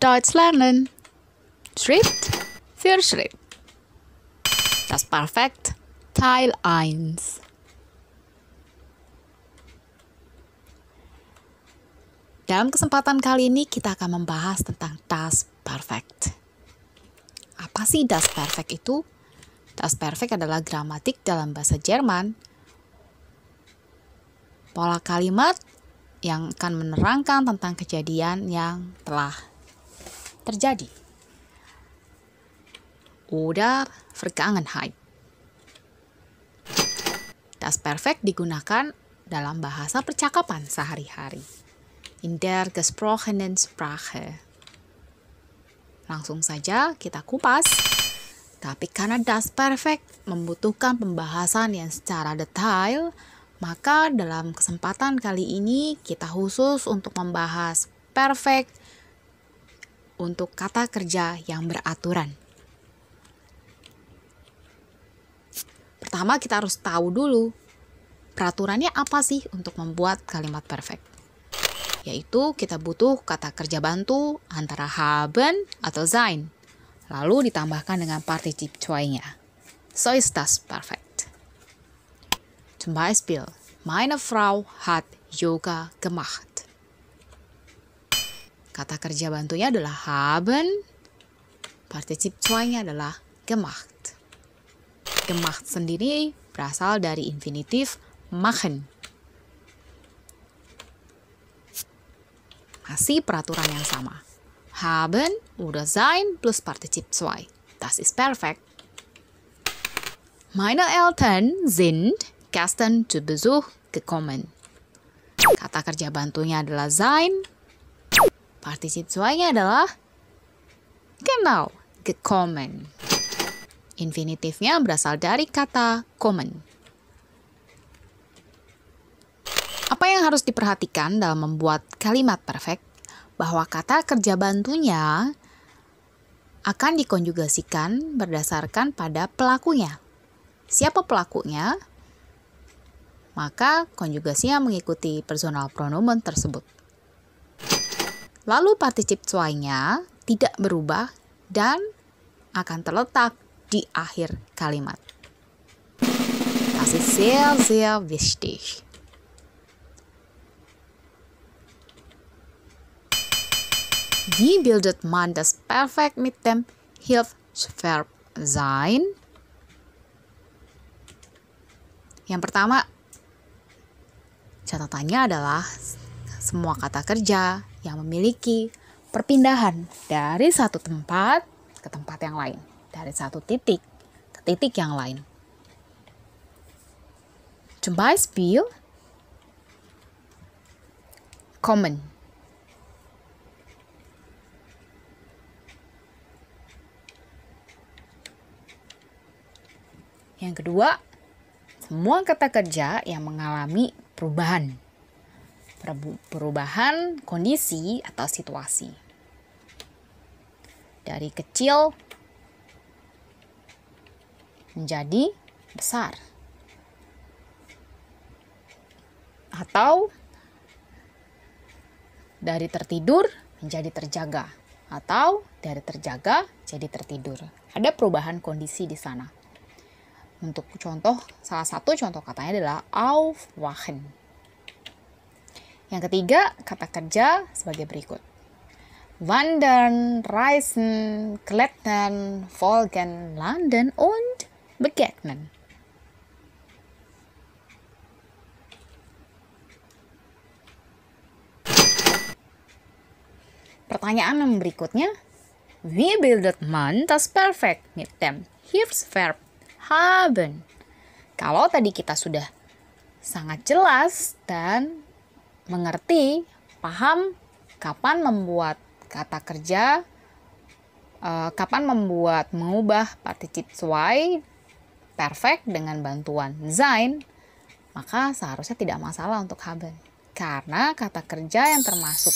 Deutsch lernen. Schritt für Schritt. Das Perfekt Teil 1. Dalam kesempatan kali ini kita akan membahas tentang Das Perfekt. Apa sih Das Perfekt itu? Das Perfekt adalah gramatik dalam bahasa Jerman. Pola kalimat yang akan menerangkan tentang kejadian yang telah terjadi. Oder Vergangenheit. Das Perfekt digunakan dalam bahasa percakapan sehari-hari. In der gesprochenen Sprache. Langsung saja kita kupas. Tapi karena Das Perfekt membutuhkan pembahasan yang secara detail, maka dalam kesempatan kali ini kita khusus untuk membahas perfect untuk kata kerja yang beraturan. Pertama kita harus tahu dulu peraturannya apa sih untuk membuat kalimat perfect. Yaitu kita butuh kata kerja bantu antara haben atau sein. Lalu ditambahkan dengan Partizip 2-nya. So ist das perfekt. Zum Beispiel, meine Frau hat Yoga gemacht. Kata kerja bantunya adalah haben. Partizip 2-nya adalah gemacht. Gemacht sendiri berasal dari infinitif machen. Masih peraturan yang sama. Haben oder sein plus Partizip 2. Das ist perfekt. Meine Eltern sind gestern zu Besuch gekommen. Kata kerja bantunya adalah sein. Partizip 2-nya adalah genau, gekommen. Infinitifnya berasal dari kata kommen. Apa yang harus diperhatikan dalam membuat kalimat perfect? Bahwa kata kerja bantunya akan dikonjugasikan berdasarkan pada pelakunya. Siapa pelakunya? Maka konjugasinya mengikuti personal pronomen tersebut. Lalu Partizip 2-nya tidak berubah dan akan terletak di akhir kalimat. Das ist sehr, sehr wichtig. Wie bildet man das Perfekt mit dem Hilfsverb sein? Yang pertama, catatannya adalah semua kata kerja yang memiliki perpindahan dari satu tempat ke tempat yang lain. Dari satu titik ke titik yang lain. Zum Beispiel, kommen. Yang kedua, semua kata kerja yang mengalami perubahan. Perubahan kondisi atau situasi. Dari kecil menjadi besar. Atau dari tertidur menjadi terjaga. Atau dari terjaga jadi tertidur. Ada perubahan kondisi di sana. Untuk contoh, salah satu contoh katanya adalah aufwachen. Yang ketiga, kata kerja sebagai berikut. Wandern, reisen, klettern, folgen, landen, und begegnen. Pertanyaan yang berikutnya. Wie bildet man das Perfekt mit dem Hilfsverb haben? Kalau tadi kita sudah sangat jelas dan mengerti, paham kapan membuat kata kerja, kapan mengubah Partizip 2 perfect dengan bantuan sein, maka seharusnya tidak masalah untuk haben. Karena kata kerja yang termasuk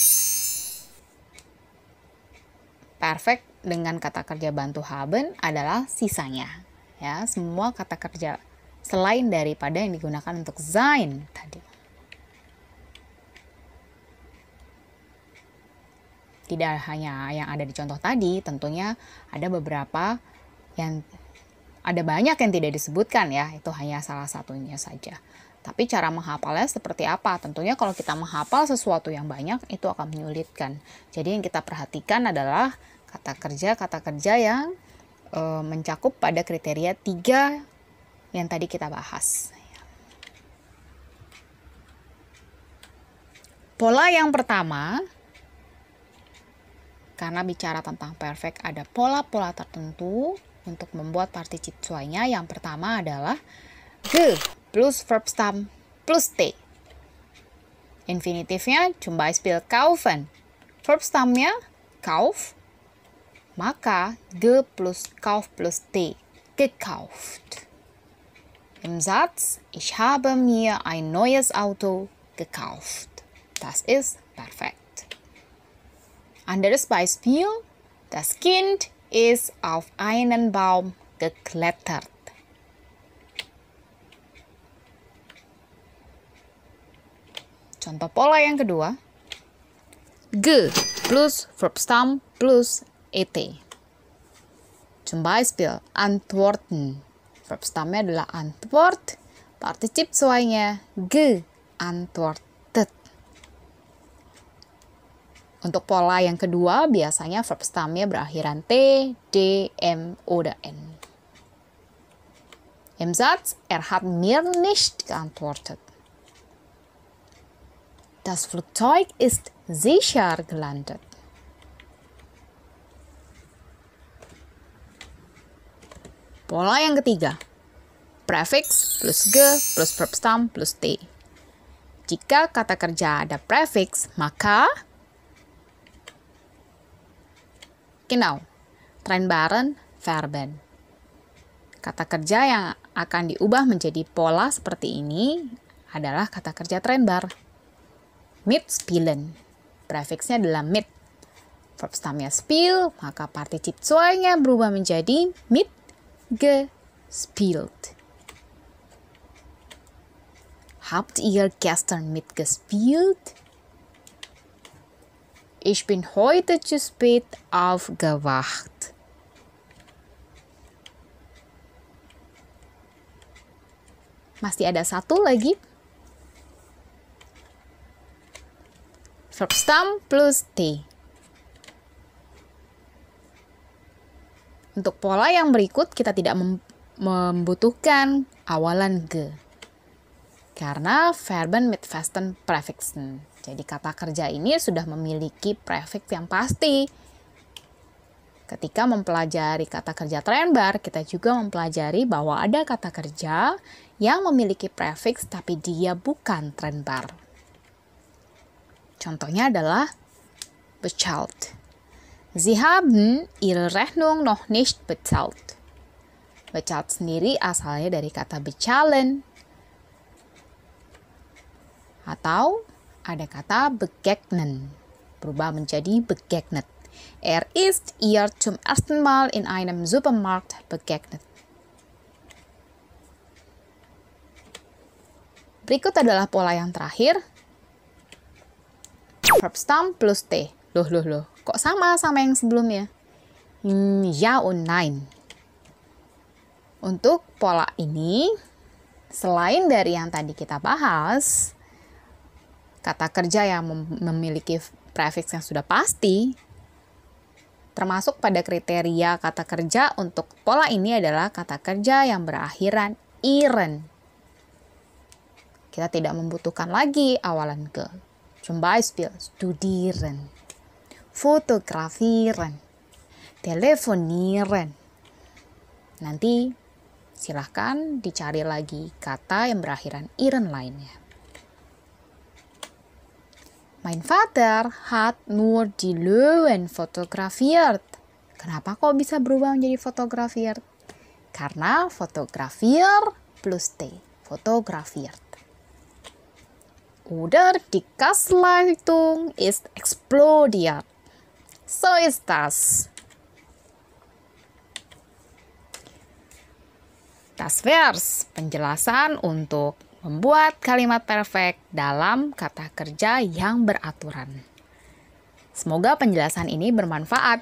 perfect dengan kata kerja bantu haben adalah sisanya. Ya, semua kata kerja selain daripada yang digunakan untuk sein tadi. tidak hanya yang ada di contoh tadi, tentunya ada banyak yang tidak disebutkan ya, itu hanya salah satunya saja. Tapi cara menghafalnya seperti apa? Tentunya kalau kita menghafal sesuatu yang banyak, itu akan menyulitkan. Jadi yang kita perhatikan adalah kata kerja yang mencakup pada kriteria 3 yang tadi kita bahas. Pola yang pertama, karena bicara tentang perfect ada pola-pola tertentu untuk membuat particip cuainya. Yang pertama adalah ge plus verb stem plus t. Infinitifnya zum Beispiel kaufen. Verb stemnya kauf, maka ge plus kauf plus t, gekauft. Im Satz, ich habe mir ein neues Auto gekauft. Das ist perfekt. Anderes Beispiel, das Kind ist auf einen Baum geklettert. Contoh pola yang kedua, ge plus verb stem plus et. Zum Beispiel, antworten. Verb stemnya adalah antwort, particip cuainya geantwortet. Untuk pola yang kedua, biasanya verb stemnya berakhiran t, d, m, oder n. Im Satz, hat mir nicht geantwortet. Das Flugzeug ist sicher gelandet. Pola yang ketiga, prefix plus ge plus verb stem plus t. Jika kata kerja ada prefix, maka genau, trennbaren Verben. Kata kerja yang akan diubah menjadi pola seperti ini adalah kata kerja trennbar. Mitspielen. Prefixnya adalah mit. Verb stemnya spiel, maka particip cuainya berubah menjadi mitgespielt. Habt ihr gestern mitgespielt? Ich bin heute zu spät aufgewacht. Masih ada satu lagi. Verb stem plus t. Untuk pola yang berikut kita tidak membutuhkan awalan ge. Karena Verben mit festen Präfixen. Jadi kata kerja ini sudah memiliki prefix yang pasti. Ketika mempelajari kata kerja trennbar, kita juga mempelajari bahwa ada kata kerja yang memiliki prefix tapi dia bukan trennbar. Contohnya adalah bezahlt. Sie haben ihre Rechnung noch nicht bezahlt. Bezahlt sendiri asalnya dari kata bezahlen. Atau ada kata begegnen, berubah menjadi begegnet. Ist ihr zum ersten Mal in einem Supermarkt begegnet. Berikut adalah pola yang terakhir. Verb stem plus t. Loh. Kok sama yang sebelumnya? Ja und nein. Untuk pola ini, selain dari yang tadi kita bahas, kata kerja yang memiliki prefix yang sudah pasti, termasuk pada kriteria kata kerja untuk pola ini adalah kata kerja yang berakhiran iren. Kita tidak membutuhkan lagi awalan ke. Zum Beispiel studieren, fotografieren, telefonieren. Nanti silahkan dicari lagi kata yang berakhiran iren lainnya. Mein Vater hat nur die Löwen fotografiert. Kenapa kok bisa berubah menjadi fotografiert? Karena fotografier plus T, fotografiert. Oder die Gasleitung ist explodiert. So ist das. Das wär's, penjelasan untuk membuat kalimat perfect dalam kata kerja yang beraturan. Semoga penjelasan ini bermanfaat.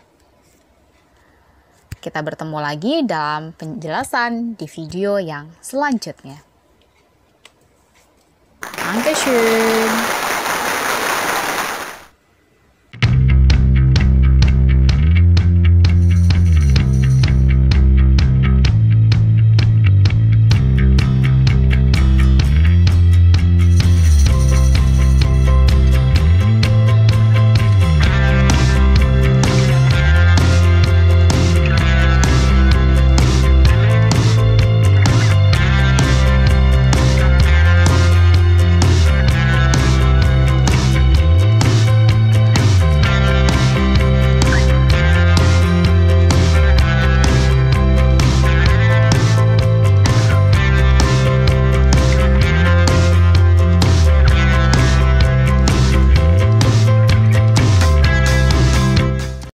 Kita bertemu lagi dalam penjelasan di video yang selanjutnya. Dankeschön.